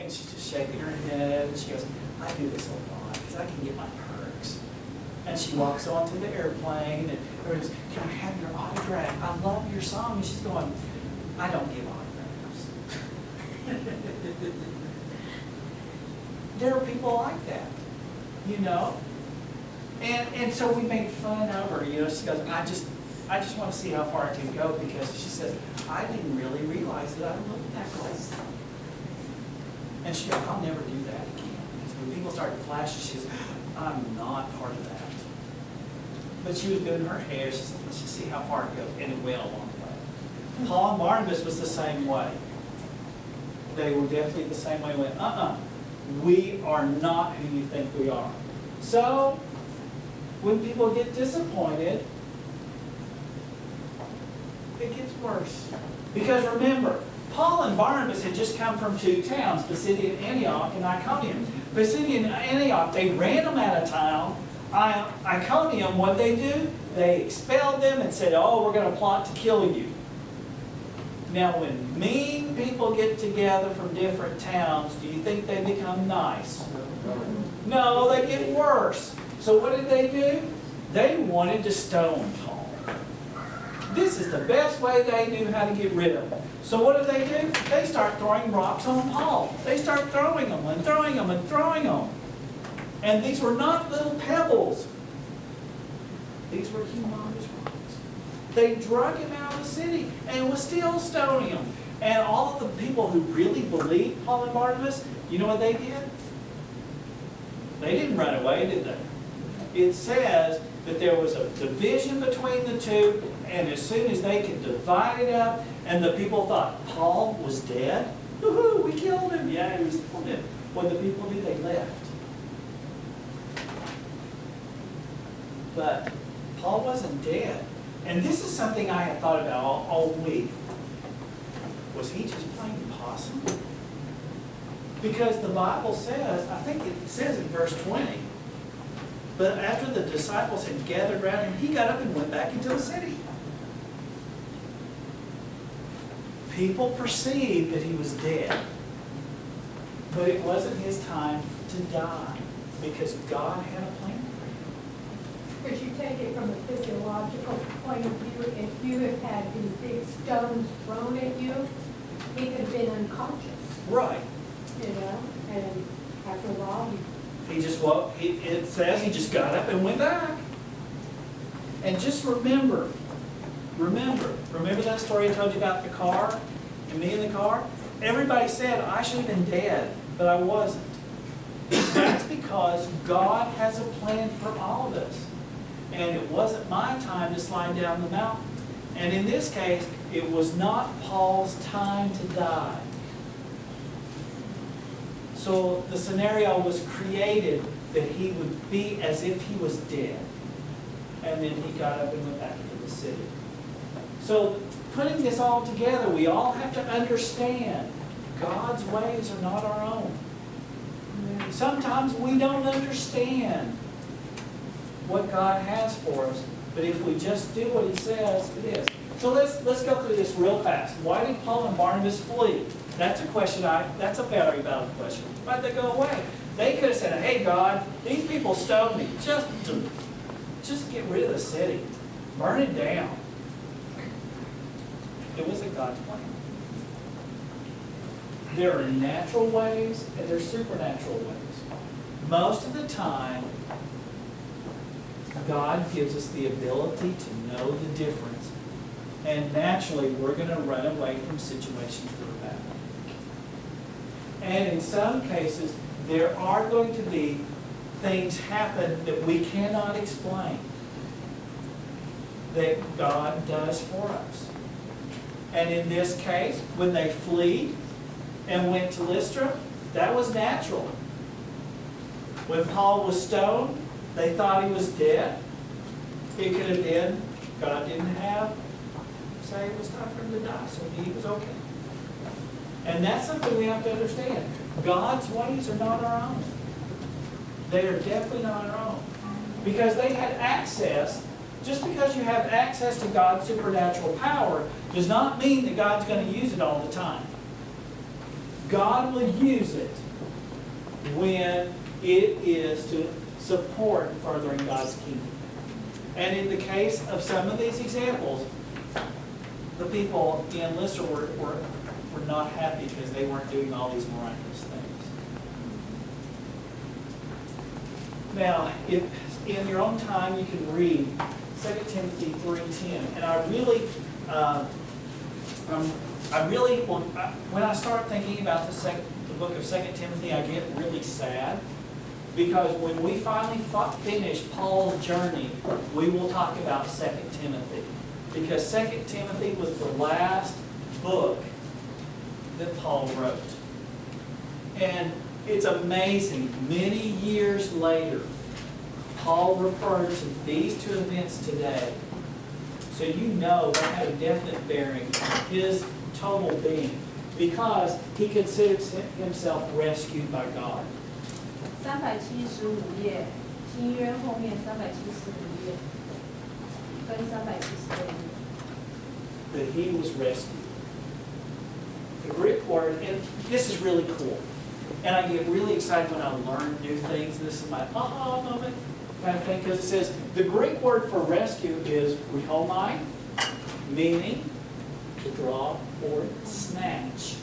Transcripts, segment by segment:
And she's just shaking her head, and she goes, I do this a lot because I can get my perks. And she walks onto the airplane, and everybody's, can I have your autograph? I love your song. And she's going, I don't give autographs. There are people like that, you know. And so we made fun of her, you know. She goes, I just want to see how far I can go, because she says, I didn't really realize that I looked that close. And she goes, I'll never do that again. Because when people started flashing, she says, I'm not part of that. But she was doing her hair. She said, let's just see how far it goes. And it went a long way. Paul and Barnabas was the same way. They were definitely the same way. Went, we are not who you think we are. So, when people get disappointed, it gets worse. Because remember, Paul and Barnabas had just come from two towns, Pisidian Antioch and Iconium. Pisidian Antioch, they ran them out of town. Iconium, what they do? They expelled them and said, oh, we're going to plot to kill you. Now, when mean people get together from different towns, do you think they become nice? No, they get worse. So what did they do? They wanted to stone Paul. This is the best way they knew how to get rid of him. So what did they do? They start throwing rocks on Paul. They start throwing them and throwing them and throwing them. And these were not little pebbles. These were humongous rocks. They drug him out of the city and was still stoning him. And all of the people who really believed Paul and Barnabas, you know what they did? They didn't run away, did they? It says that there was a division between the two, and as soon as they could divide it up, and the people thought Paul was dead, woohoo, we killed him. Yeah, he was dead. What the people did, they left. But Paul wasn't dead. And this is something I have thought about all week. Was he just playing possum? Because the Bible says, I think it says in verse 20, but after the disciples had gathered around him, he got up and went back into the city. People perceived that he was dead, but it wasn't his time to die, because God had a plan for him. Because you take it from a physiological point of view, if you had had these big stones thrown at you, he could have been unconscious. Right. You know, and after a while, He just walked, it says he just got up and went back. And just remember that story I told you about the car, and me in the car? Everybody said I should have been dead, but I wasn't. That's because God has a plan for all of us. And it wasn't my time to slide down the mountain. And in this case, it was not Paul's time to die. So the scenario was created that he would be as if he was dead. And then he got up and went back into the city. So putting this all together, we all have to understand God's ways are not our own. Sometimes we don't understand what God has for us, but if we just do what he says, it is. So let's go through this real fast. Why did Paul and Barnabas flee? That's a question that's a very valid question. Why did they go away? They could have said, hey God, these people stoned me. Just get rid of the city. Burn it down. It wasn't God's plan. There are natural ways and there are supernatural ways. Most of the time, God gives us the ability to know the difference. And naturally, we're going to run away from situations that are bad. And in some cases, there are going to be things happen that we cannot explain that God does for us. And in this case, when they fled and went to Lystra, that was natural. When Paul was stoned, they thought he was dead. It could have been God didn't say it was time for him to die, so he was okay. And that's something we have to understand. God's ways are not our own. They are definitely not our own. Because they had access. Just because you have access to God's supernatural power does not mean that God's going to use it all the time. God will use it when it is to support furthering God's kingdom. And in the case of some of these examples, the people in Lystra were not happy because they weren't doing all these miraculous things. Now, if in your own time you can read 2 Timothy 3:10, and when I start thinking about the book of 2 Timothy, I get really sad, because when we finally finish Paul's journey, we will talk about 2 Timothy. Because 2 Timothy was the last book that Paul wrote. And it's amazing, many years later, Paul referred to these two events today. So you know that had a definite bearing on his total being, because he considered himself rescued by God. 375页，新约后面375页，跟376页。That he was rescued. The Greek word, and this is really cool, and I get really excited when I learn new things. This is my aha moment kind of thing, because it says the Greek word for rescue is rihomai, meaning to draw or snatch.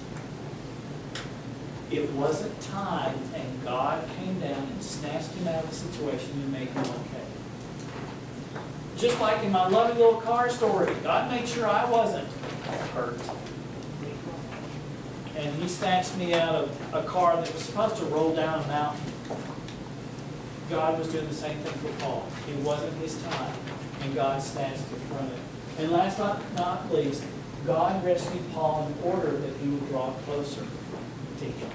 It wasn't time, and God came down and snatched him out of the situation and made him okay. Just like in my lovely little car story, God made sure I wasn't hurt. And he snatched me out of a car that was supposed to roll down a mountain. God was doing the same thing for Paul. It wasn't his time, and God snatched him from it. And last but not least, God rescued Paul in order that he would draw closer to him.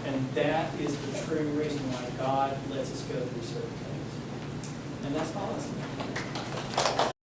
And that is the true reason why God lets us go through certain things. And that's my lesson.